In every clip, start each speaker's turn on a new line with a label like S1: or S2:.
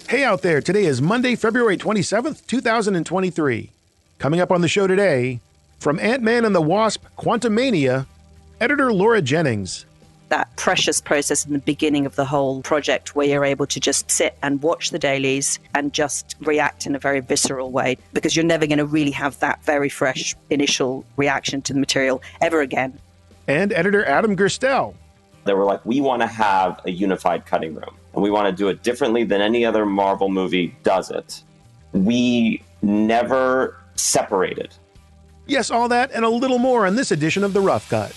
S1: Hey out there, today is Monday, February 27th, 2023. Coming up on the show today, from Ant-Man and the Wasp, Quantumania, editor Laura Jennings.
S2: That precious process in the beginning of the whole project where you're able to just sit and watch the dailies and just react in a very visceral way, because you're never going to really have that very fresh initial reaction to the material ever again.
S1: And editor Adam Gerstel.
S3: They were like, we want to have a unified cutting room, and we want to do it differently than any other Marvel movie does it. We never separated.
S1: Yes, all that and a little more on this edition of The Rough Cut.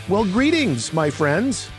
S1: Well, greetings, my friends.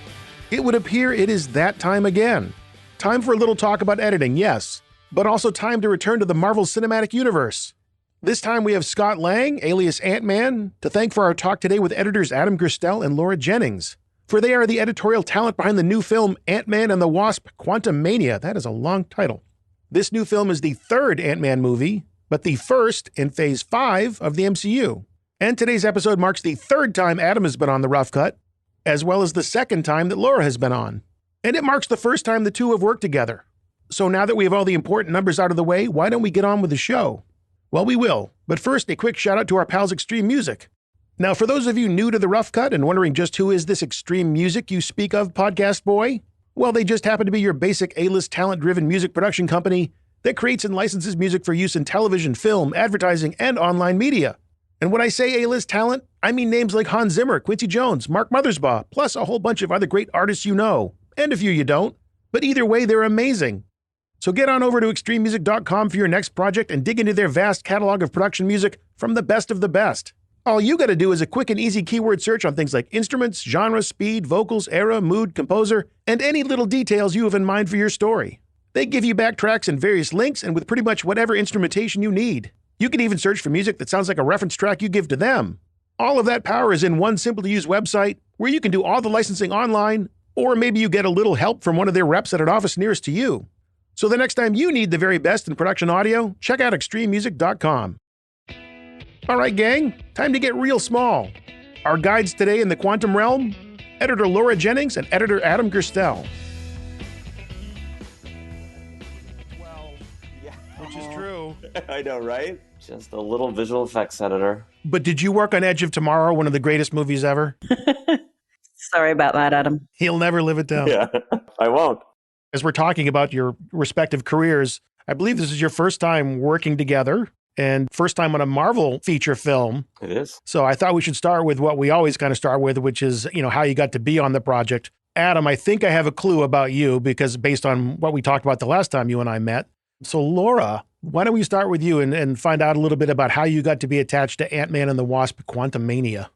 S1: It would appear it is that time again. Time for a little talk about editing, yes, but also time to return to the Marvel Cinematic Universe. This time we have Scott Lang, alias Ant-Man, to thank for our talk today with editors Adam Gerstel and Laura Jennings, for they are the editorial talent behind the new film Ant-Man and the Wasp, Quantumania. That is a long title. This new film is the third Ant-Man movie, but the first in Phase 5 of the MCU. And today's episode marks the third time Adam has been on The Rough Cut, as well as the second time that Laura has been on. And it marks the first time the two have worked together. So now that we have all the important numbers out of the way, why don't we get on with the show? Well, we will. But first, a quick shout out to our pals Extreme Music. Now, for those of you new to The Rough Cut and wondering just who is this Extreme Music you speak of, podcast boy? Well, they just happen to be your basic A-list talent-driven music production company that creates and licenses music for use in television, film, advertising, and online media. And when I say A-list talent, I mean names like Hans Zimmer, Quincy Jones, Mark Mothersbaugh, plus a whole bunch of other great artists you know, and a few you don't. But either way, they're amazing. So get on over to extrememusic.com for your next project and dig into their vast catalog of production music from the best of the best. All you gotta do is a quick and easy keyword search on things like instruments, genre, speed, vocals, era, mood, composer, and any little details you have in mind for your story. They give you back tracks and various links and with pretty much whatever instrumentation you need. You can even search for music that sounds like a reference track you give to them. All of that power is in one simple-to-use website where you can do all the licensing online, or maybe you get a little help from one of their reps at an office nearest to you. So the next time you need the very best in production audio, check out extrememusic.com. All right, gang, time to get real small. Our guides today in the quantum realm, editor Laura Jennings and editor Adam Gerstel.
S3: Well, yeah.
S1: Which is true.
S3: I know, right? Just a little visual effects editor.
S1: But did you work on Edge of Tomorrow, one of the greatest movies ever?
S2: Sorry about that, Adam.
S1: He'll never live it down.
S3: Yeah, I won't.
S1: As we're talking about your respective careers, I believe this is your first time working together and first time on a Marvel feature film.
S3: It is.
S1: So I thought we should start with what we always kind of start with, which is, how you got to be on the project. Adam, I think I have a clue about you because based on what we talked about the last time you and I met. So Laura, why don't we start with you and find out a little bit about how you got to be attached to Ant-Man and the Wasp, Quantumania?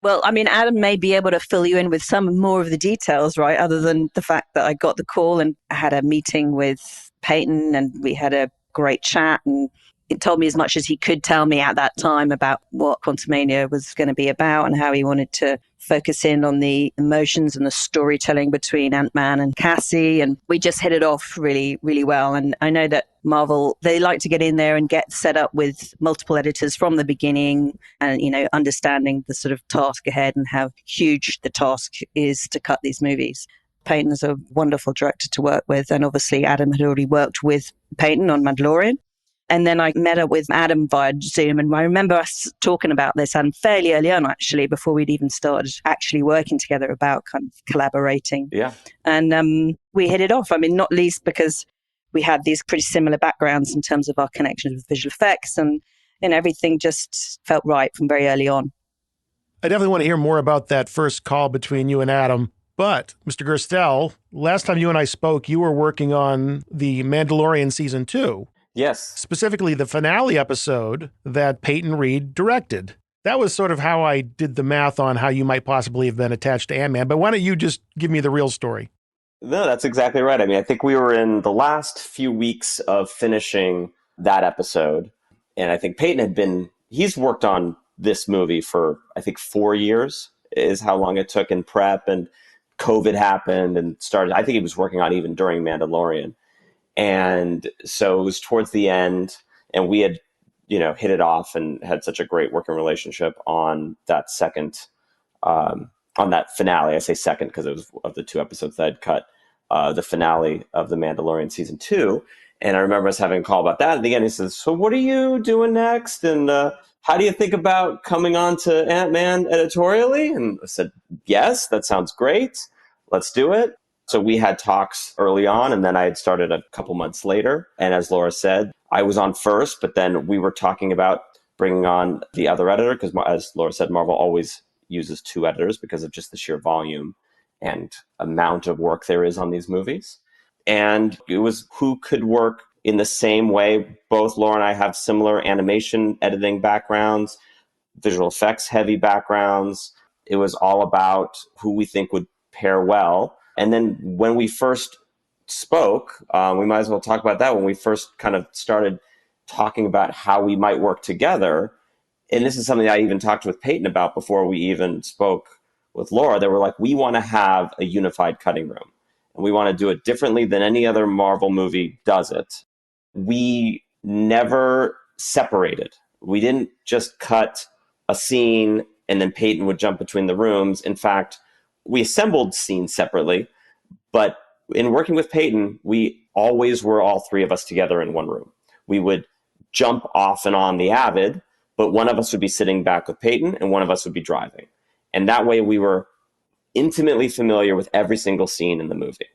S2: Well, I mean, Adam may be able to fill you in with some more of the details, right? Other than the fact that I got the call and had a meeting with Peyton and we had a great chat and it told me as much as he could tell me at that time about what Quantumania was going to be about and how he wanted to focus in on the emotions and the storytelling between Ant-Man and Cassie. And we just hit it off really, really well. And I know that Marvel, they like to get in there and get set up with multiple editors from the beginning and, understanding the sort of task ahead and how huge the task is to cut these movies. Peyton is a wonderful director to work with. And obviously Adam had already worked with Peyton on Mandalorian. And then I met up with Adam via Zoom. And I remember us talking about this and fairly early on, actually, before we'd even started actually working together about kind of collaborating.
S3: Yeah.
S2: And we hit it off. I mean, not least because we had these pretty similar backgrounds in terms of our connections with visual effects and everything just felt right from very early on.
S1: I definitely want to hear more about that first call between you and Adam. But, Mr. Gerstel, last time you and I spoke, you were working on the Mandalorian Season 2.
S3: Yes.
S1: Specifically, the finale episode that Peyton Reed directed. That was sort of how I did the math on how you might possibly have been attached to Ant-Man. But why don't you just give me the real story?
S3: No, that's exactly right. I mean, I think we were in the last few weeks of finishing that episode. And I think Peyton he's worked on this movie for, I think, 4 years is how long it took in prep. And COVID happened and started. I think he was working on even during Mandalorian. And so it was towards the end, and we had, hit it off and had such a great working relationship on that second, on that finale. I say second because it was of the 2 episodes that I'd cut, the finale of The Mandalorian season 2. And I remember us having a call about that. At the end, he says, "So what are you doing next? And how do you think about coming on to Ant-Man editorially?" And I said, "Yes, that sounds great. Let's do it." So we had talks early on, and then I had started a couple months later. And as Laura said, I was on first, but then we were talking about bringing on the other editor because, as Laura said, Marvel always uses 2 editors because of just the sheer volume and amount of work there is on these movies. And it was who could work in the same way. Both Laura and I have similar animation editing backgrounds, visual effects heavy backgrounds. It was all about who we think would pair well. And then when we first spoke, we might as well talk about that. When we first kind of started talking about how we might work together, and this is something I even talked with Peyton about before we even spoke with Laura, they were like, we want to have a unified cutting room. And we want to do it differently than any other Marvel movie does it. We never separated. We didn't just cut a scene and then Peyton would jump between the rooms. In fact, we assembled scenes separately, but in working with Peyton, we always were all 3 of us together in one room. We would jump off and on the Avid, but one of us would be sitting back with Peyton and one of us would be driving. And that way we were intimately familiar with every single scene in the movie.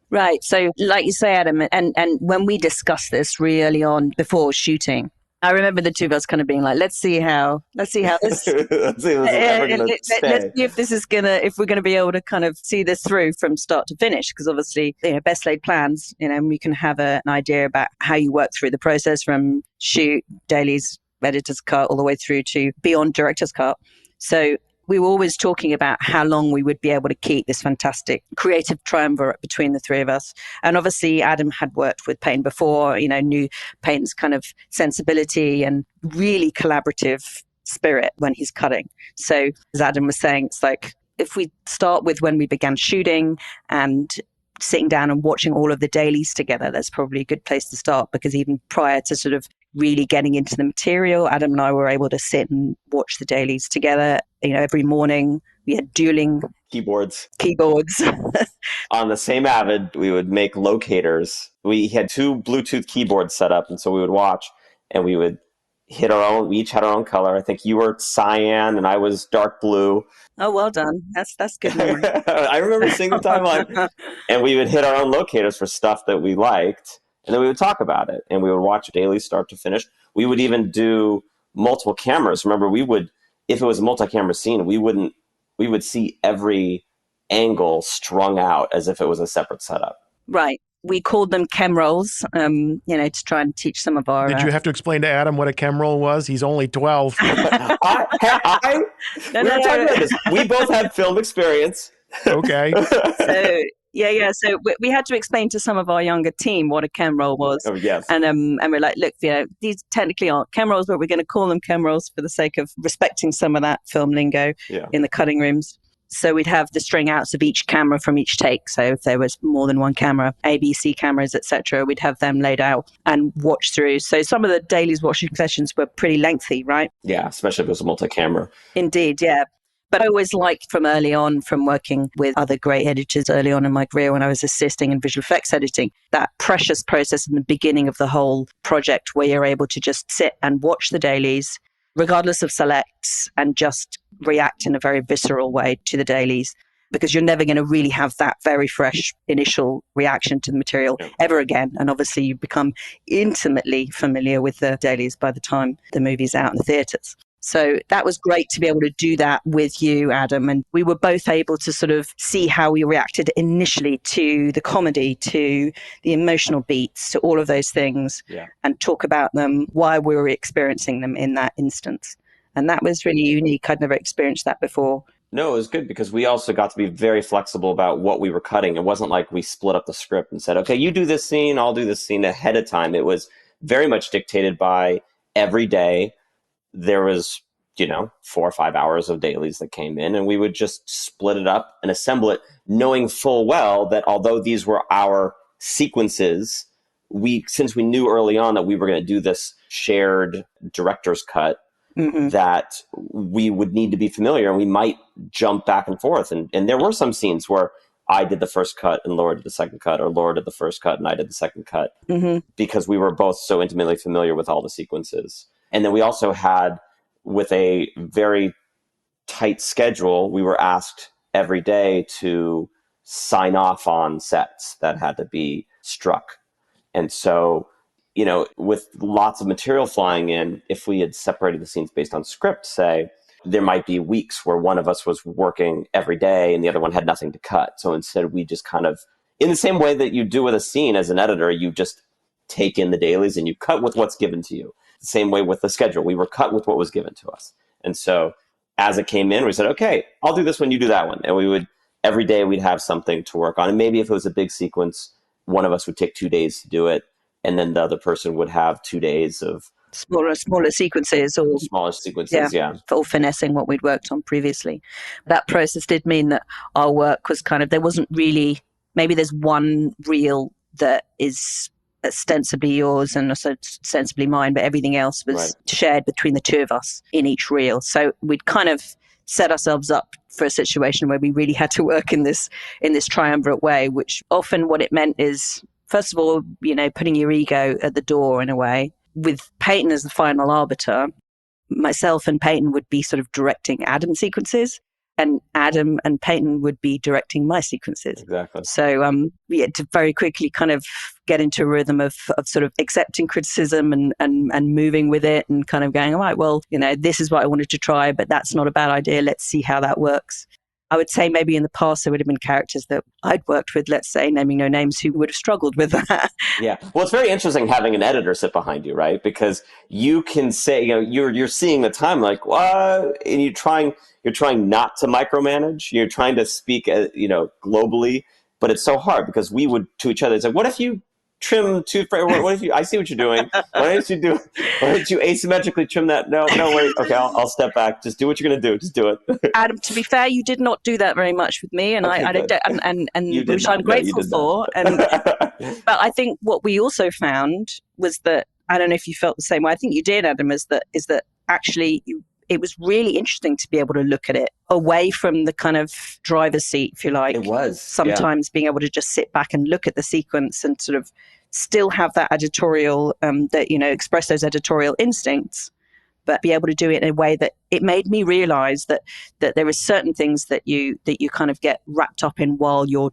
S2: Right. So like you say, Adam, and when we discussed this really early on before shooting, I remember the 2 of us kind of being like, let's see how this,
S3: let's see if this is ever going to stay.
S2: Let's see if this is if we're going to be able to kind of see this through from start to finish. Because obviously, best laid plans, we can have an idea about how you work through the process from shoot, dailies, editor's cut, all the way through to beyond director's cut. So we were always talking about how long we would be able to keep this fantastic creative triumvirate between the 3 of us. And obviously, Adam had worked with Peyton before, knew Peyton's kind of sensibility and really collaborative spirit when he's cutting. So as Adam was saying, it's like, if we start with when we began shooting and sitting down and watching all of the dailies together, that's probably a good place to start, because even prior to sort of really getting into the material, Adam and I were able to sit and watch the dailies together. Every morning we had dueling
S3: keyboards.
S2: On
S3: the same Avid, we would make locators. We had 2 Bluetooth keyboards set up, and so we would watch and we would hit our own. We each had our own color. I think you were cyan and I was dark blue.
S2: Oh, well done. That's good memory.
S3: I remember seeing the timeline. And we would hit our own locators for stuff that we liked. And then we would talk about it. And we would watch daily start to finish. We would even do multiple cameras. Remember, if it was a multi-camera scene, we would see every angle strung out as if it was a separate setup.
S2: Right. We called them chem rolls, to try and teach some of our...
S1: Did you have to explain to Adam what a chem roll was? He's only 12.
S3: We were talking about this. We both had film experience.
S1: Okay.
S2: So, yeah. So we had to explain to some of our younger team what a chem roll was.
S3: Oh, yes.
S2: And we're like, look, these technically aren't chem rolls, but we're going to call them chem rolls for the sake of respecting some of that film lingo in the cutting rooms. So we'd have the string outs of each camera from each take. So if there was more than one camera, ABC cameras, etc., we'd have them laid out and watch through. So some of the dailies watching sessions were pretty lengthy, right?
S3: Yeah, especially if it was a multi-camera.
S2: Indeed, yeah. But I always liked from early on, from working with other great editors early on in my career when I was assisting in visual effects editing, that precious process in the beginning of the whole project where you're able to just sit and watch the dailies, regardless of selects, and just react in a very visceral way to the dailies, because you're never going to really have that very fresh initial reaction to the material ever again. And obviously you become intimately familiar with the dailies by the time the movie's out in the theatres. So that was great to be able to do that with you, Adam. And we were both able to sort of see how we reacted initially to the comedy, to the emotional beats, to all of those things, and talk about them, why we were experiencing them in that instance. And that was really unique. I'd never experienced that before.
S3: No, it was good because we also got to be very flexible about what we were cutting. It wasn't like we split up the script and said, okay, you do this scene, I'll do this scene ahead of time. It was very much dictated by every day. There was 4 or 5 hours of dailies that came in, and we would just split it up and assemble it, knowing full well that although these were our sequences, since we knew early on that we were going to do this shared director's cut, that we would need to be familiar, and we might jump back and forth. And there were some scenes where I did the first cut and Laura did the second cut, or Laura did the first cut and I did the second cut, because we were both so intimately familiar with all the sequences. And then we also had, with a very tight schedule, we were asked every day to sign off on sets that had to be struck. And so, with lots of material flying in, if we had separated the scenes based on script, say, there might be weeks where one of us was working every day and the other one had nothing to cut. So instead, we just kind of, in the same way that you do with a scene as an editor, you just take in the dailies and you cut with what's given to you. The same way with the schedule. We were cut with what was given to us. And so as it came in, we said, okay, I'll do this one, you do that one. And every day we'd have something to work on. And maybe if it was a big sequence, one of us would take 2 days to do it. And then the other person would have 2 days of
S2: smaller sequences, or
S3: smaller sequences,
S2: or finessing what we'd worked on previously. That process did mean that our work was there wasn't really, maybe there's one reel that is ostensibly yours and also ostensibly mine, but everything else was shared between the two of us in each reel. So we'd kind of set ourselves up for a situation where we really had to work in this triumvirate way, which often what it meant is, first of all, putting your ego at the door in a way. With Peyton as the final arbiter, myself and Peyton would be sort of directing Adam's sequences, and Adam and Peyton would be directing my sequences.
S3: Exactly.
S2: So we had to very quickly kind of get into a rhythm of sort of accepting criticism and moving with it, and kind of going, all right, well, this is what I wanted to try, but that's not a bad idea. Let's see how that works. I would say maybe in the past there would have been characters that I'd worked with, let's say, naming no names, who would have struggled with that.
S3: Yeah. Well, it's very interesting having an editor sit behind you, right? Because you can say, you're seeing the time like, what? And you're trying not to micromanage. You're trying to speak, globally, but it's so hard because we would to each other say, what if you trim what if you, I see what you're doing. Why don't you asymmetrically trim that? No, wait. Okay, I'll step back. Just do what you're going to do. Just do it.
S2: Adam, to be fair, you did not do that very much with me, and which I'm grateful for. But I think what we also found was that, I don't know if you felt the same way. I think you did, Adam, is that actually it was really interesting to be able to look at it away from the kind of driver's seat, if you like.
S3: It was.
S2: Sometimes being able to just sit back and look at the sequence and sort of still have that editorial, express those editorial instincts, but be able to do it in a way that it made me realize that there are certain things that you kind of get wrapped up in while you're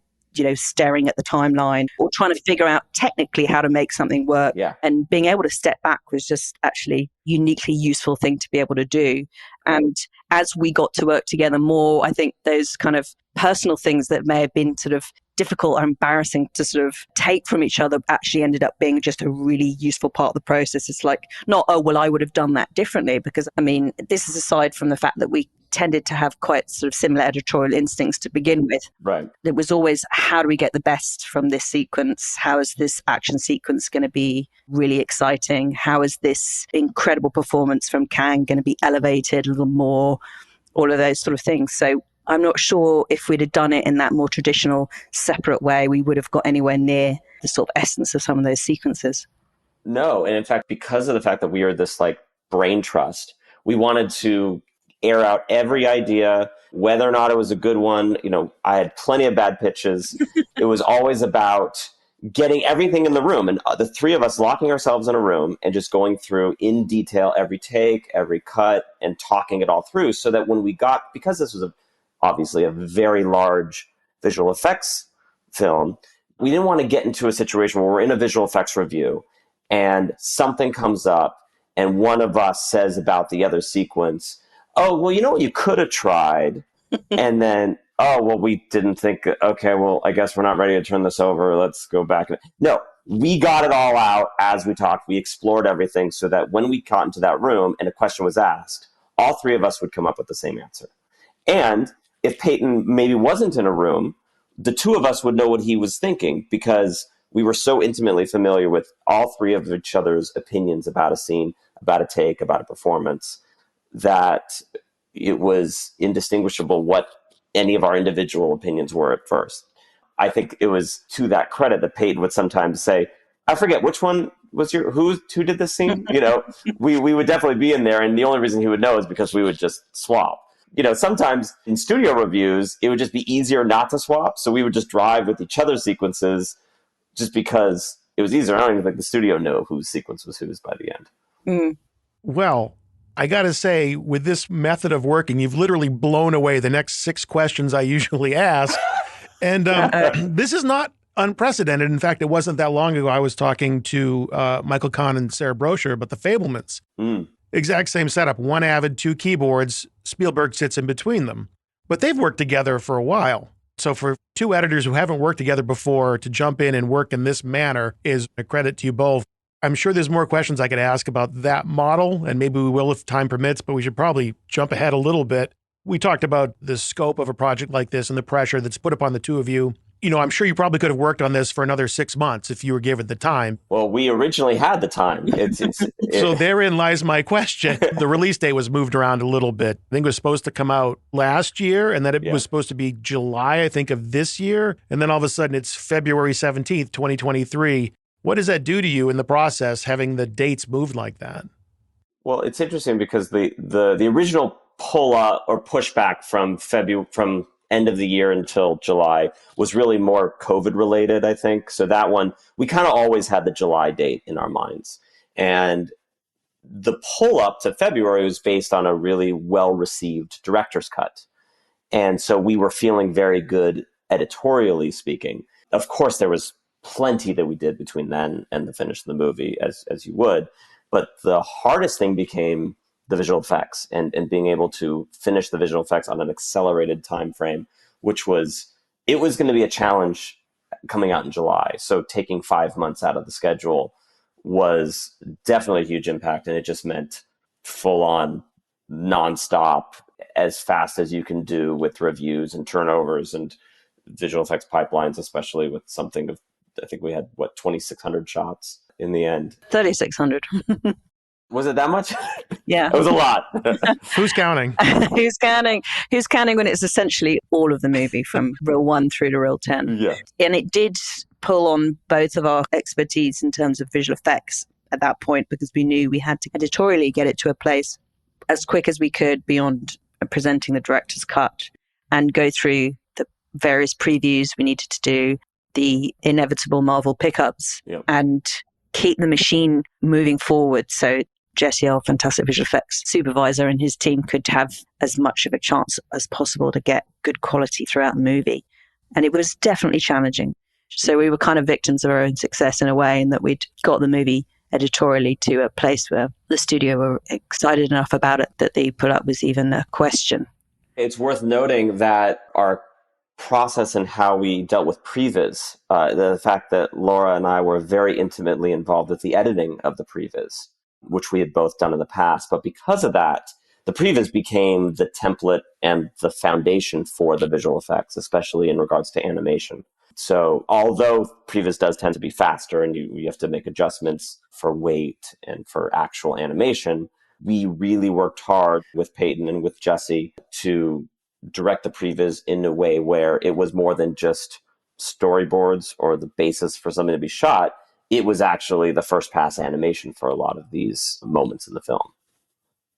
S2: staring at the timeline or trying to figure out technically how to make something work.
S3: Yeah.
S2: And being able to step back was just actually uniquely useful thing to be able to do. And as we got to work together more, I think those kind of personal things that may have been sort of difficult or embarrassing to sort of take from each other actually ended up being just a really useful part of the process. It's like, not, oh, well, I would have done that differently, because this is aside from the fact that we tended to have quite sort of similar editorial instincts to begin with.
S3: Right.
S2: It was always, how do we get the best from this sequence? How is this action sequence going to be really exciting? How is this incredible performance from Kang going to be elevated a little more? All of those sort of things. So I'm not sure if we'd have done it in that more traditional, separate way, we would have got anywhere near the sort of essence of some of those sequences.
S3: No. And in fact, because of the fact that we are this brain trust, we wanted to air out every idea, whether or not it was a good one. I had plenty of bad pitches. It was always about getting everything in the room, and the three of us locking ourselves in a room and just going through in detail every take, every cut, and talking it all through, so that when we because this was obviously a very large visual effects film, we didn't want to get into a situation where we're in a visual effects review and something comes up and one of us says about the other sequence, oh, well, what you could have tried? And then, oh, well, we didn't think, okay, well, I guess we're not ready to turn this over. Let's go back. No, we got it all out as we talked. We explored everything so that when we got into that room and a question was asked, all three of us would come up with the same answer. And if Peyton maybe wasn't in a room, the two of us would know what he was thinking, because we were so intimately familiar with all three of each other's opinions about a scene, about a take, about a performance, that it was indistinguishable what any of our individual opinions were at first. I think it was to that credit that Peyton would sometimes say, I forget which one was who did this scene? We would definitely be in there. And the only reason he would know is because we would just swap. Sometimes in studio reviews, it would just be easier not to swap. So we would just drive with each other's sequences just because it was easier. I don't even think the studio knew whose sequence was whose by the end.
S2: Mm.
S1: Well, I got to say, with this method of working, you've literally blown away the next 6 questions I usually ask. And this is not unprecedented. In fact, it wasn't that long ago I was talking to Michael Kahn and Sarah Brosher about The Fabelmans. Exact same setup. 1 Avid, 2 keyboards. Spielberg sits in between them. But they've worked together for a while. So for 2 editors who haven't worked together before to jump in and work in this manner is a credit to you both. I'm sure there's more questions I could ask about that model, and maybe we will if time permits, but we should probably jump ahead a little bit. We talked about the scope of a project like this and the pressure that's put upon the 2 of you. I'm sure you probably could have worked on this for another 6 months if you were given the time.
S3: Well, we originally had the time.
S1: So therein lies my question. The release date was moved around a little bit. I think it was supposed to come out last year, and then it was supposed to be July, I think, of this year. And then all of a sudden it's February 17th, 2023. What does that do to you in the process, having the dates moved like that?
S3: Well, it's interesting because the original pull out or pushback from end of the year until July was really more COVID related, I think. So that one, we kind of always had the July date in our minds. And the pull up to February was based on a really well-received director's cut. And so we were feeling very good editorially speaking. Of course, there was plenty that we did between then and the finish of the movie, as you would. But the hardest thing became the visual effects and being able to finish the visual effects on an accelerated time frame, which was going to be a challenge coming out in July. So taking 5 months out of the schedule was definitely a huge impact. And it just meant full on nonstop, as fast as you can do with reviews and turnovers and visual effects pipelines, especially with something of, I think we had 2,600 shots in the end.
S2: 3,600.
S3: Was it that much?
S2: Yeah.
S3: It was a lot.
S1: Who's counting?
S2: Who's counting? Who's counting when it's essentially all of the movie from reel 1 through to reel 10?
S3: Yeah.
S2: And it did pull on both of our expertise in terms of visual effects at that point, because we knew we had to editorially get it to a place as quick as we could beyond presenting the director's cut and go through the various previews we needed to do, the inevitable Marvel pickups, and keep the machine moving forward. So Jesse, our fantastic visual effects supervisor, and his team could have as much of a chance as possible to get good quality throughout the movie. And it was definitely challenging. So we were kind of victims of our own success in a way, in that we'd got the movie editorially to a place where the studio were excited enough about it that the put up was even a question.
S3: It's worth noting that our process and how we dealt with previs, the fact that Laura and I were very intimately involved with the editing of the previs, which we had both done in the past. But because of that, the previs became the template and the foundation for the visual effects, especially in regards to animation. So although previs does tend to be faster and you have to make adjustments for weight and for actual animation, we really worked hard with Peyton and with Jesse to direct the previs in a way where it was more than just storyboards or the basis for something to be shot. It was actually the first pass animation for a lot of these moments in the film.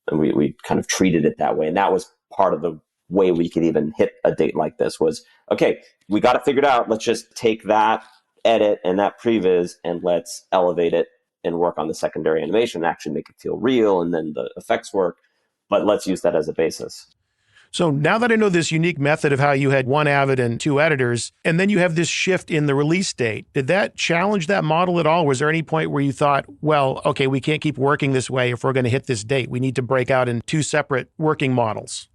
S3: And we kind of treated it that way. And that was part of the way we could even hit a date like this was, okay, we got it figured out. Let's just take that edit and that previs and let's elevate it and work on the secondary animation and actually make it feel real, and then the effects work. But let's use that as a basis.
S1: So now that I know this unique method of how you had 1 Avid and 2 editors, and then you have this shift in the release date, did that challenge that model at all? Was there any point where you thought, well, okay, we can't keep working this way if we're going to hit this date? We need to break out in 2 separate working models.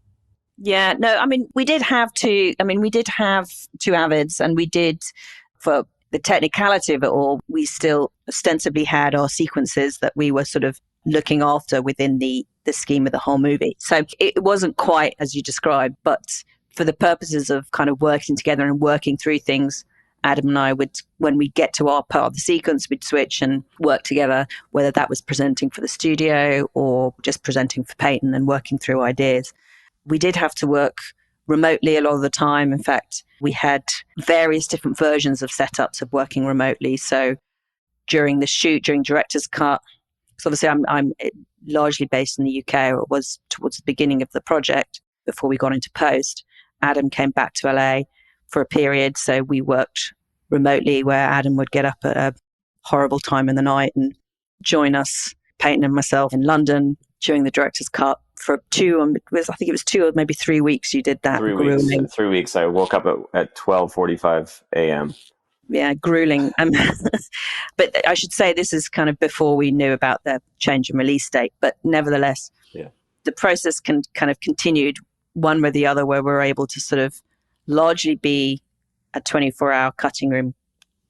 S2: Yeah, no, we did have 2 Avids, and we did, for the technicality of it all, we still ostensibly had our sequences that we were sort of looking after within the scheme of the whole movie. So it wasn't quite as you described, but for the purposes of kind of working together and working through things Adam and I would, when we get to our part of the sequence, we'd switch and work together, whether that was presenting for the studio or just presenting for Peyton and working through ideas. We did have to work remotely a lot of the time. In fact, we had various different versions of setups of working remotely. So during the shoot, during director's cut, because obviously I'm largely based in the UK, or it was towards the beginning of the project before we got into post. Adam came back to LA for a period, so we worked remotely where Adam would get up at a horrible time in the night and join us, Peyton and myself, in London during the director's cut for I think it was 2 or maybe 3 weeks you did that.
S3: 3 weeks. 3 weeks. I woke up at 12:45 a.m.
S2: Yeah, grueling. But I should say this is kind of before we knew about the change in release date. But nevertheless, the process kind of continued one way or the other, where we're able to sort of largely be a 24-hour cutting room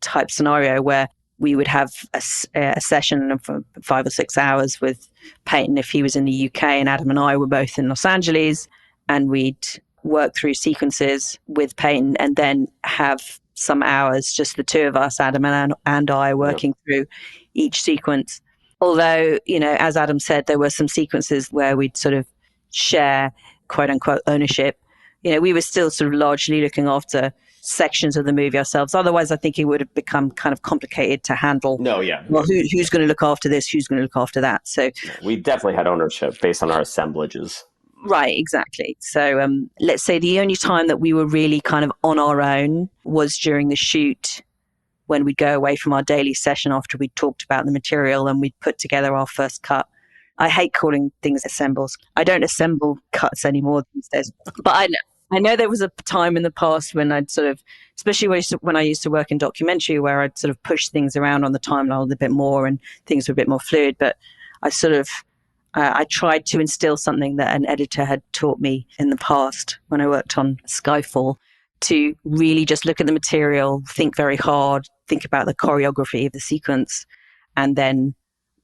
S2: type scenario where we would have a session of 5 or 6 hours with Peyton if he was in the UK, and Adam and I were both in Los Angeles, and we'd work through sequences with Peyton and then have some hours, just the two of us, Adam and I, working through each sequence. Although, as Adam said, there were some sequences where we'd sort of share quote unquote ownership. We were still sort of largely looking after sections of the movie ourselves. Otherwise, I think it would have become kind of complicated to handle.
S3: No, yeah.
S2: Well, who's going to look after this? Who's going to look after that? So
S3: we definitely had ownership based on our assemblages.
S2: Right, exactly. So let's say the only time that we were really kind of on our own was during the shoot, when we'd go away from our daily session after we'd talked about the material and we'd put together our first cut. I hate calling things assembles. I don't assemble cuts anymore these days. But I know there was a time in the past when I'd sort of, especially when I used to work in documentary, where I'd sort of push things around on the timeline a little bit more and things were a bit more fluid. But I tried to instill something that an editor had taught me in the past when I worked on Skyfall, to really just look at the material, think very hard, think about the choreography of the sequence, and then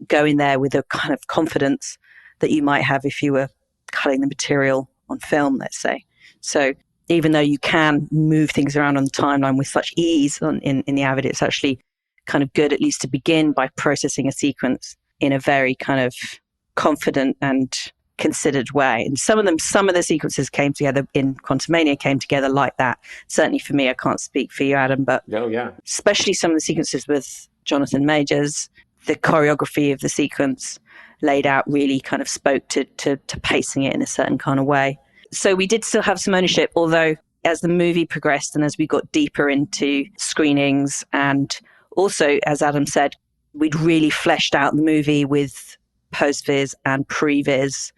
S2: go in there with a kind of confidence that you might have if you were cutting the material on film, let's say. So even though you can move things around on the timeline with such ease in the Avid, it's actually kind of good at least to begin by processing a sequence in a very kind of confident and considered way. And some of the sequences came together in Quantumania came together like that. Certainly for me, I can't speak for you, Adam, but especially some of the sequences with Jonathan Majors, the choreography of the sequence laid out really kind of spoke to pacing it in a certain kind of way. So we did still have some ownership, although as the movie progressed and as we got deeper into screenings, and also, as Adam said, we'd really fleshed out the movie with post-viz and pre-viz.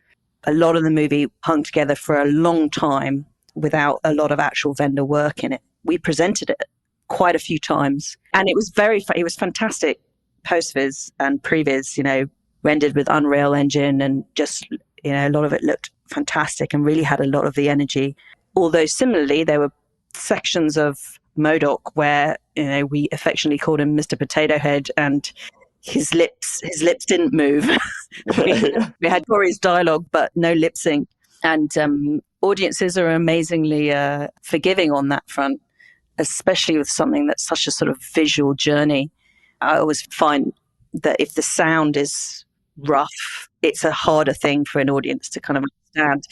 S2: A lot of the movie hung together for a long time without a lot of actual vendor work in it. We presented it quite a few times, and it was fantastic post-viz and pre-viz, rendered with Unreal Engine, and just, a lot of it looked fantastic and really had a lot of the energy. Although similarly, there were sections of MODOK where, we affectionately called him Mr. Potato Head, and his lips didn't move. we had glorious dialogue, but no lip sync. And audiences are amazingly forgiving on that front, especially with something that's such a sort of visual journey. I always find that if the sound is rough, it's a harder thing for an audience to kind of understand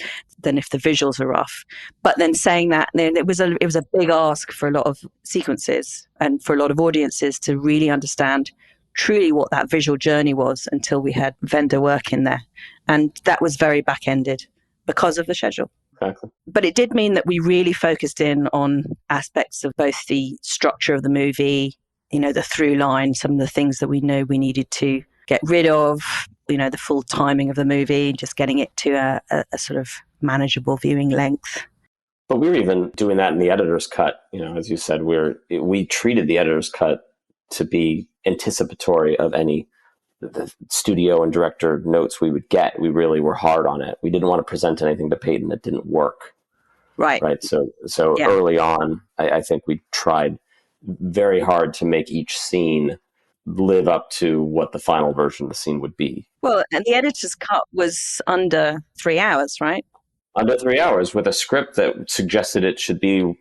S2: than if the visuals are rough. But then saying that, it was a big ask for a lot of sequences and for a lot of audiences to really understand truly what that visual journey was until we had vendor work in there. And that was very back-ended because of the schedule.
S3: Exactly.
S2: But it did mean that we really focused in on aspects of both the structure of the movie, the through line, some of the things that we know we needed to get rid of, the full timing of the movie, just getting it to a sort of manageable viewing length.
S3: But we were even doing that in the editor's cut. As you said, we treated the editor's cut to be anticipatory of any the studio and director notes we would get. We really were hard on it. We didn't want to present anything to Peyton that didn't work. Right. So early on, I think we tried very hard to make each scene live up to what the final version of the scene would be.
S2: Well, and the editor's cut was under 3 hours, right?
S3: Under 3 hours, with a script that suggested it should be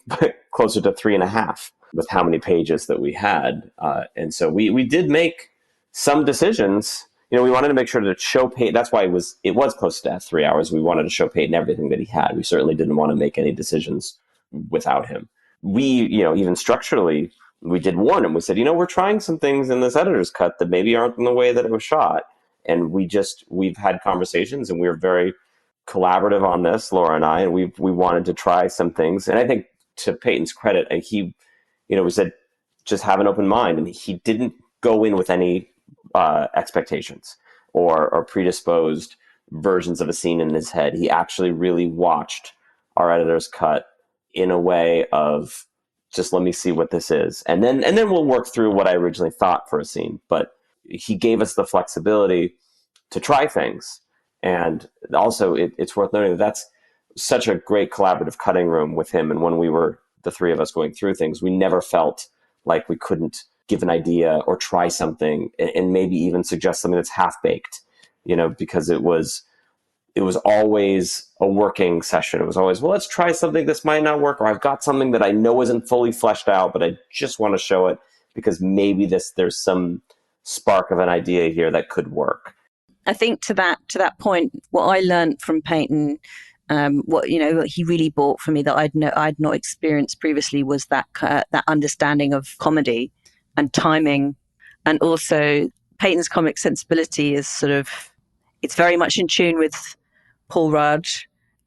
S3: closer to 3.5. with how many pages that we had. And so we did make some decisions. You know, we wanted to make sure to show Peyton. That's why it was close to 3 hours. We wanted to show Peyton everything that he had. We certainly didn't want to make any decisions without him. We, you know, even structurally, we did warn him. We said, you know, we're trying some things in this editor's cut that maybe aren't in the way that it was shot. And we've had conversations, and we were very collaborative on this, Laura and I, and we wanted to try some things. And I think, to Peyton's credit, and he, you know, we said, just have an open mind. And he didn't go in with any expectations or predisposed versions of a scene in his head. He actually really watched our editor's cut in a way of, just let me see what this is. And then we'll work through what I originally thought for a scene. But he gave us the flexibility to try things. And also, it's worth noting that that's such a great collaborative cutting room with him. And when we were the three of us going through things, we never felt like we couldn't give an idea or try something and maybe even suggest something that's half-baked, you know, because it was always a working session. It was always, well, let's try something. This might not work, or I've got something that I know isn't fully fleshed out, but I just want to show it because maybe there's some spark of an idea here that could work.
S2: I think to that point, what I learned from Peyton, what he really brought for me that I'd not experienced previously was that understanding of comedy and timing, and also Peyton's comic sensibility is it's very much in tune with Paul Rudd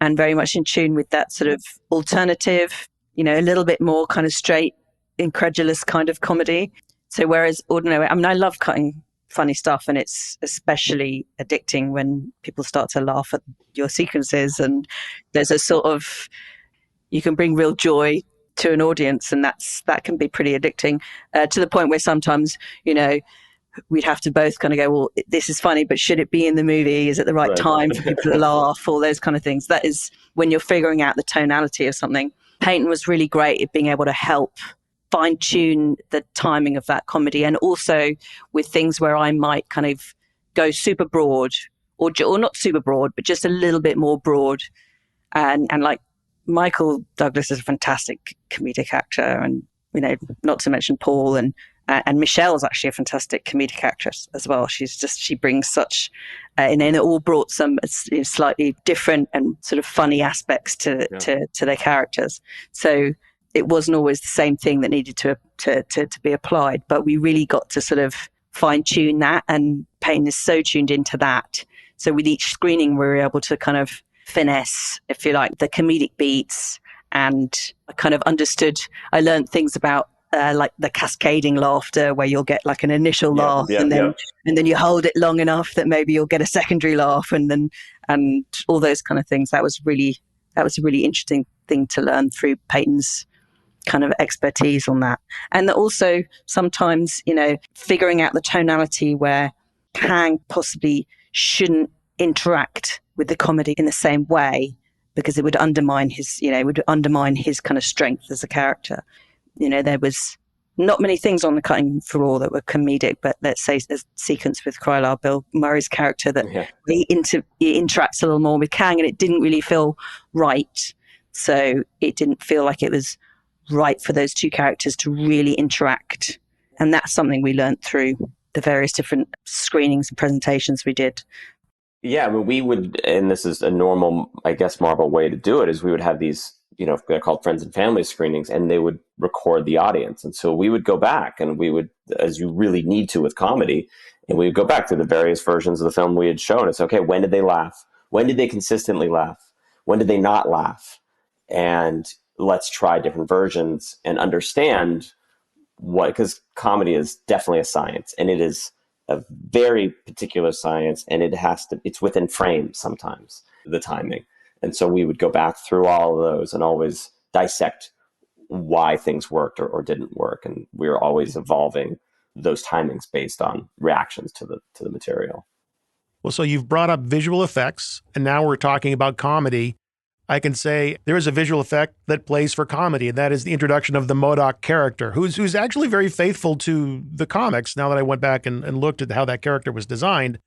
S2: and very much in tune with that sort of alternative, a little bit more kind of straight, incredulous kind of comedy. So whereas ordinary, I love cutting funny stuff, and it's especially addicting when people start to laugh at your sequences, and there's a sort of, you can bring real joy to an audience, and that can be pretty addicting, to the point where sometimes, we'd have to both kind of go, well, this is funny, but should it be in the movie? Is it the right time for people to laugh? All those kind of things. That is when you're figuring out the tonality of something. Peyton was really great at being able to help fine-tune the timing of that comedy, and also with things where I might kind of go super broad or not super broad, but just a little bit more broad. And like Michael Douglas is a fantastic comedic actor, and not to mention Paul, and Michelle is actually a fantastic comedic actress as well. She brings such, and then it all brought some slightly different and sort of funny aspects to their characters. So it wasn't always the same thing that needed to be applied, but we really got to sort of fine tune that, and Peyton is so tuned into that. So with each screening, we were able to kind of finesse, if you like, the comedic beats, and I kind of understood, I learned things about like the cascading laughter, where you'll get like an initial laugh, and then you hold it long enough that maybe you'll get a secondary laugh, and all those kind of things. That was a really interesting thing to learn through Peyton's kind of expertise on that. And also sometimes, figuring out the tonality where Kang possibly shouldn't interact with the comedy in the same way, because it would undermine his kind of strength as a character. There was not many things on the cutting floor that were comedic, but let's say a sequence with Krylar, Bill Murray's character, that he interacts a little more with Kang, and it didn't really feel right. So it didn't feel like it was right for those two characters to really interact. And that's something we learned through the various different screenings and presentations we did.
S3: Yeah, we would, and this is a normal, I guess, Marvel way to do it, is we would have these, they're called friends and family screenings, and they would record the audience. And so we would go back, and we would, as you really need to with comedy, and we would go back to the various versions of the film we had shown. It's okay, when did they laugh? When did they consistently laugh? When did they not laugh? And let's try different versions and understand because comedy is definitely a science, and it is a very particular science, and it's within frames sometimes, the timing. And so we would go back through all of those and always dissect why things worked or didn't work. And we were always evolving those timings based on reactions to the material.
S1: Well, so you've brought up visual effects, and now we're talking about comedy. I can say there is a visual effect that plays for comedy, and that is the introduction of the MODOK character, who's actually very faithful to the comics, now that I went back and looked at how that character was designed.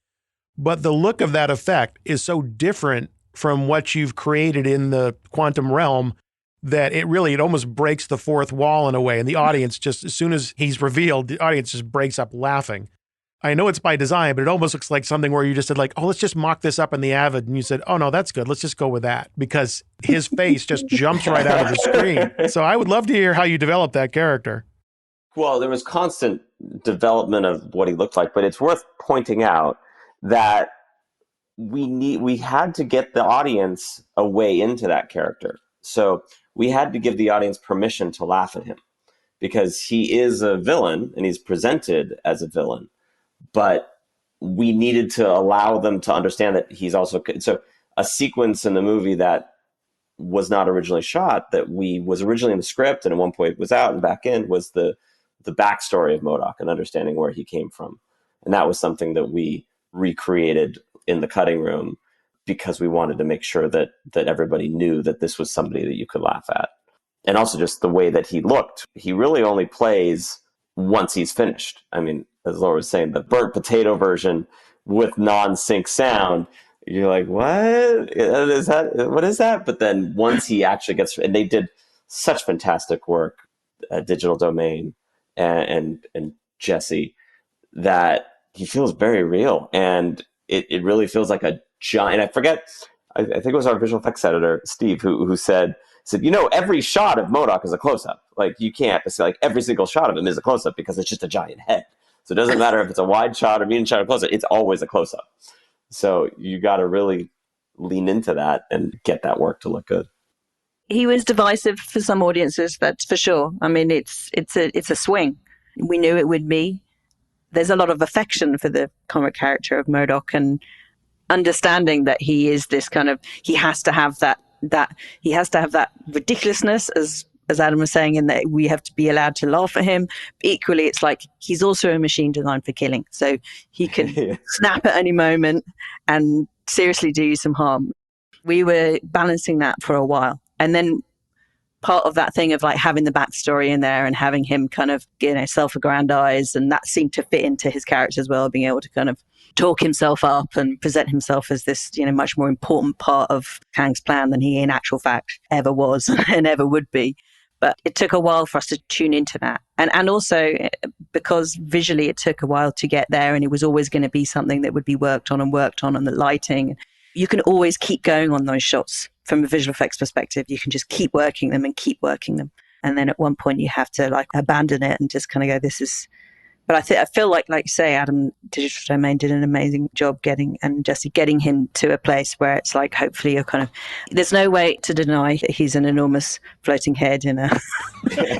S1: But the look of that effect is so different from what you've created in the quantum realm that it almost breaks the fourth wall in a way. And the audience just, as soon as he's revealed, the audience just breaks up laughing. I know it's by design, but it almost looks like something where you just said like, oh, let's just mock this up in the Avid. And you said, oh, no, that's good. Let's just go with that, because his face just jumps right out of the screen. So I would love to hear how you developed that character.
S3: Well, there was constant development of what he looked like, but it's worth pointing out that we had to get the audience a way into that character. So we had to give the audience permission to laugh at him, because he is a villain and he's presented as a villain. But we needed to allow them to understand that he's also... So a sequence in the movie that was not originally shot, that was originally in the script and at one point was out and back in, was the backstory of MODOK and understanding where he came from. And that was something that we recreated in the cutting room, because we wanted to make sure that everybody knew that this was somebody that you could laugh at. And also just the way that he looked. He really only plays once he's finished. I mean, as Laura was saying, the burnt potato version with non-sync sound, you're like, what is that? What is that? But then once he actually gets, and they did such fantastic work at Digital Domain and Jesse, that he feels very real. And it really feels like a giant, I forget, I think it was our visual effects editor, Steve, who said, every shot of MODOK is a close-up. Like, you can't, it's like every single shot of him is a close-up because it's just a giant head. So it doesn't matter if it's a wide shot or medium shot or close-up, it's always a close-up. So you got to really lean into that and get that work to look good.
S2: He was divisive for some audiences, that's for sure. I mean, it's a swing. We knew it would be. There's a lot of affection for the comic character of MODOK, and understanding that he is this kind of, he has to have that ridiculousness, as Adam was saying, in that we have to be allowed to laugh at him. Equally, it's like he's also a machine designed for killing, so he can snap at any moment and seriously do you some harm. We were balancing that for a while, and then part of that thing of like having the backstory in there and having him kind of, self-aggrandize, and that seemed to fit into his character as well, being able to kind of talk himself up and present himself as this, much more important part of Kang's plan than he in actual fact ever was and ever would be. But it took a while for us to tune into that. And also because visually it took a while to get there, and it was always going to be something that would be worked on, and the lighting. You can always keep going on those shots from a visual effects perspective. You can just keep working them. And then at one point you have to like abandon it and just kind of go, this is... But I feel like you say, Adam, Digital Domain did an amazing job getting him to a place where it's like, hopefully you're kind of, there's no way to deny that he's an enormous floating head in a,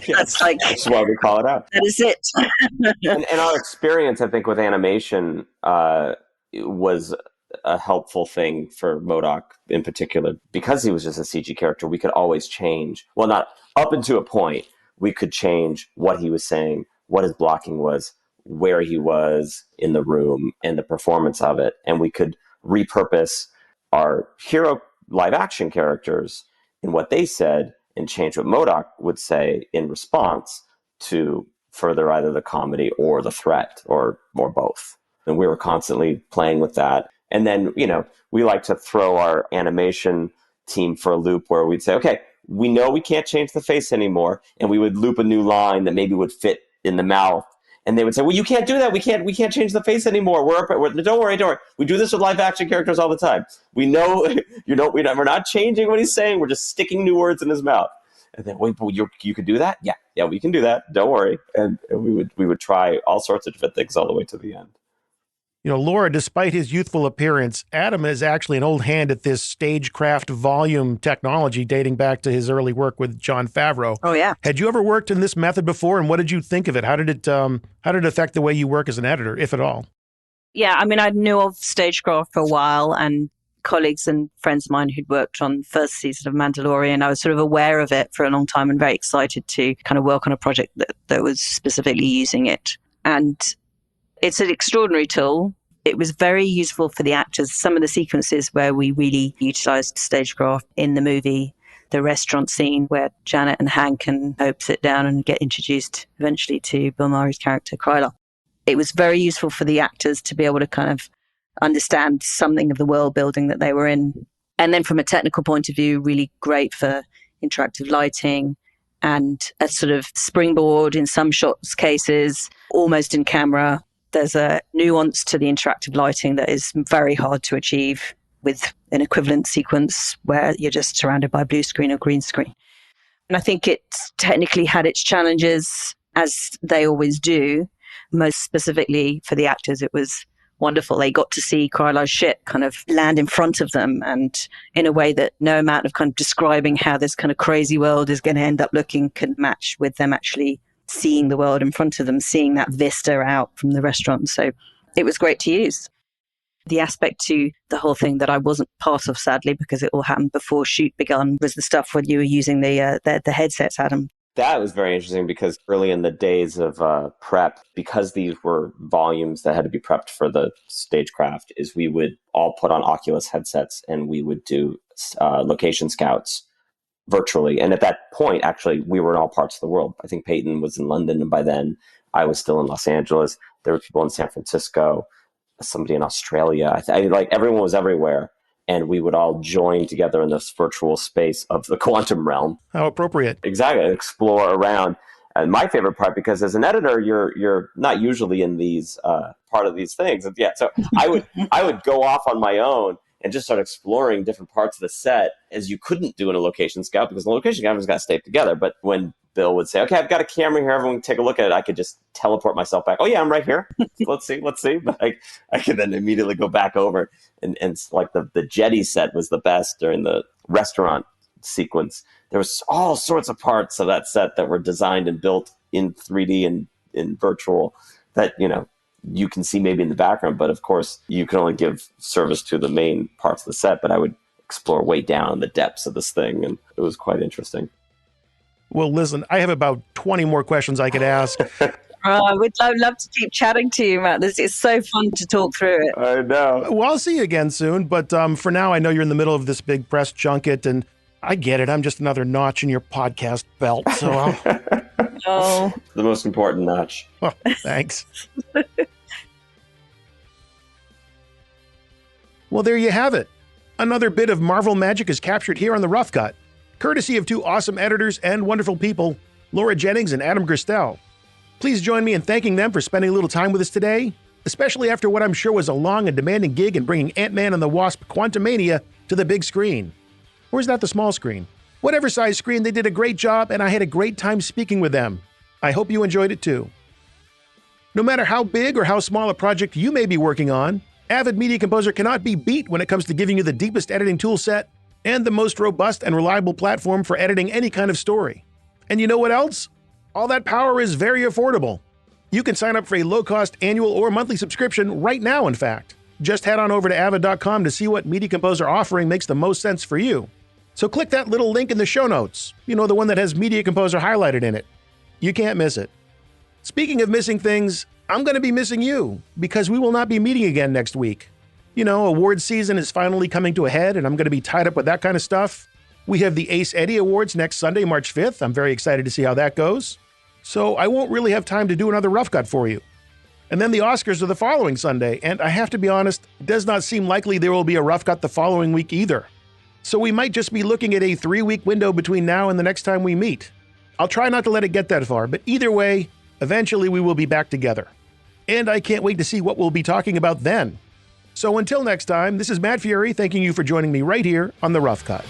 S2: that's like,
S3: that's why we call it out.
S2: That is it.
S3: and our experience, I think, with animation was a helpful thing for MODOK in particular, because he was just a CG character. We could always change, well, not up until a point, we could change what he was saying, what his blocking was, where he was in the room, and the performance of it. And we could repurpose our hero live action characters in what they said and change what MODOK would say in response to further either the comedy or the threat or both. And we were constantly playing with that. And then, we like to throw our animation team for a loop where we'd say, okay, we know we can't change the face anymore. And we would loop a new line that maybe would fit in the mouth. And they would say, well, you can't do that. We can't change the face anymore. Don't worry. We do this with live action characters all the time. We know, we're not changing what he's saying. We're just sticking new words in his mouth. And then, wait, but you could do that? Yeah, we can do that. Don't worry. And we would try all sorts of different things all the way to the end.
S1: Laura, despite his youthful appearance, Adam is actually an old hand at this stagecraft volume technology dating back to his early work with Jon Favreau.
S2: Oh, yeah.
S1: Had you ever worked in this method before, and what did you think of it? How did it affect the way you work as an editor, if at all?
S2: Yeah, I mean, I knew of stagecraft for a while, and colleagues and friends of mine who'd worked on the first season of Mandalorian, I was sort of aware of it for a long time and very excited to kind of work on a project that was specifically using it. And it's an extraordinary tool. It was very useful for the actors. Some of the sequences where we really utilized stagecraft in the movie, the restaurant scene where Janet and Hank and Hope sit down and get introduced eventually to Bill Murray's character, Krylar. It was very useful for the actors to be able to kind of understand something of the world building that they were in. And then from a technical point of view, really great for interactive lighting, and a sort of springboard in some shots cases, almost in camera. There's a nuance to the interactive lighting that is very hard to achieve with an equivalent sequence where you're just surrounded by blue screen or green screen. And I think it technically had its challenges, as they always do. Most specifically for the actors, it was wonderful. They got to see Krylar's ship kind of land in front of them, and in a way that no amount of kind of describing how this kind of crazy world is going to end up looking can match with them actually seeing the world in front of them, seeing that vista out from the restaurant. So it was great to use. The aspect to the whole thing that I wasn't part of, sadly, because it all happened before shoot begun, was the stuff when you were using the headsets, Adam.
S3: That was very interesting because early in the days of prep, because these were volumes that had to be prepped for the stagecraft, is we would all put on Oculus headsets and we would do location scouts virtually. And at that point, actually, we were in all parts of the world. I think Peyton was in London, and by then I was still in Los Angeles. There were people in San Francisco, somebody in Australia. Like everyone was everywhere. And we would all join together in this virtual space of the quantum realm.
S1: How appropriate.
S3: Exactly. Explore around. And my favorite part, because as an editor, you're not usually in these part of these things. And yeah, so I would go off on my own and just start exploring different parts of the set, as you couldn't do in a location scout, because the location scout has got to stay together. But when Bill would say, okay, I've got a camera here, everyone can take a look at it, I could just teleport myself back. Oh yeah, I'm right here. Let's see. But I could then immediately go back over and like the jetty set was the best during the restaurant sequence. There was all sorts of parts of that set that were designed and built in 3D and in virtual that, you can see maybe in the background, but of course you can only give service to the main parts of the set. But I would explore way down in the depths of this thing, and it was quite interesting.
S1: Well, listen, I have about 20 more questions I could ask.
S2: I would love to keep chatting to you, Matt. It's so fun to talk through it.
S3: I know.
S1: Well, I'll see you again soon. But for now, I know you're in the middle of this big press junket, and I get it. I'm just another notch in your podcast belt. So
S2: Oh.
S3: The most important notch.
S1: Oh, thanks. Well, there you have it. Another bit of Marvel magic is captured here on The Rough Cut, courtesy of two awesome editors and wonderful people, Laura Jennings and Adam Gerstel. Please join me in thanking them for spending a little time with us today, especially after what I'm sure was a long and demanding gig in bringing Ant-Man and the Wasp Quantumania to the big screen. Or is that the small screen? Whatever size screen, they did a great job, and I had a great time speaking with them. I hope you enjoyed it too. No matter how big or how small a project you may be working on, Avid Media Composer cannot be beat when it comes to giving you the deepest editing tool set and the most robust and reliable platform for editing any kind of story. And you know what else? All that power is very affordable. You can sign up for a low-cost annual or monthly subscription right now, in fact. Just head on over to avid.com to see what Media Composer offering makes the most sense for you. So click that little link in the show notes, the one that has Media Composer highlighted in it. You can't miss it. Speaking of missing things, I'm going to be missing you, because we will not be meeting again next week. Awards season is finally coming to a head, and I'm going to be tied up with that kind of stuff. We have the Ace Eddie Awards next Sunday, March 5th. I'm very excited to see how that goes. So I won't really have time to do another Rough Cut for you. And then the Oscars are the following Sunday, and I have to be honest, it does not seem likely there will be a Rough Cut the following week either. So we might just be looking at a 3-week window between now and the next time we meet. I'll try not to let it get that far, but either way, eventually we will be back together. And I can't wait to see what we'll be talking about then. So until next time, this is Matt Fury thanking you for joining me right here on The Rough Cut.